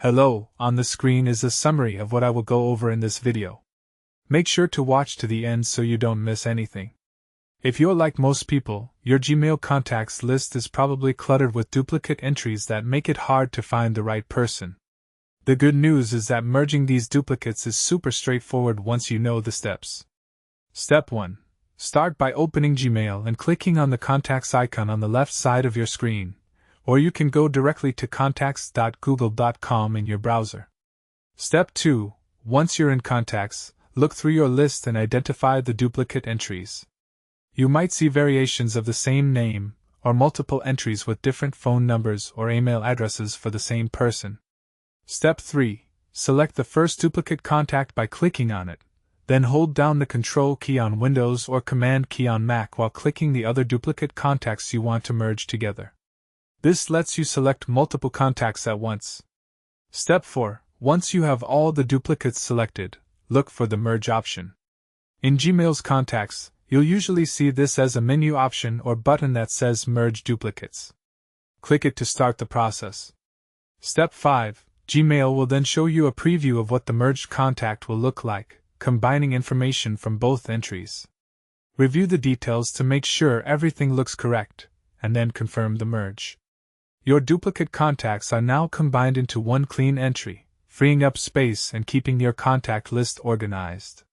Hello, on the screen is a summary of what I will go over in this video. Make sure to watch to the end so you don't miss anything. If you're like most people, your Gmail contacts list is probably cluttered with duplicate entries that make it hard to find the right person. The good news is that merging these duplicates is super straightforward once you know the steps. Step 1. Start by opening Gmail and clicking on the contacts icon on the left side of your screen, or you can go directly to contacts.google.com in your browser. Step 2. Once you're in Contacts, look through your list and identify the duplicate entries. You might see variations of the same name, or multiple entries with different phone numbers or email addresses for the same person. Step 3. Select the first duplicate contact by clicking on it, then hold down the Control key on Windows or Command key on Mac while clicking the other duplicate contacts you want to merge together. This lets you select multiple contacts at once. Step 4. Once you have all the duplicates selected, look for the Merge option. In Gmail's contacts, you'll usually see this as a menu option or button that says Merge Duplicates. Click it to start the process. Step 5. Gmail will then show you a preview of what the merged contact will look like, combining information from both entries. Review the details to make sure everything looks correct, and then confirm the merge. Your duplicate contacts are now combined into one clean entry, freeing up space and keeping your contact list organized.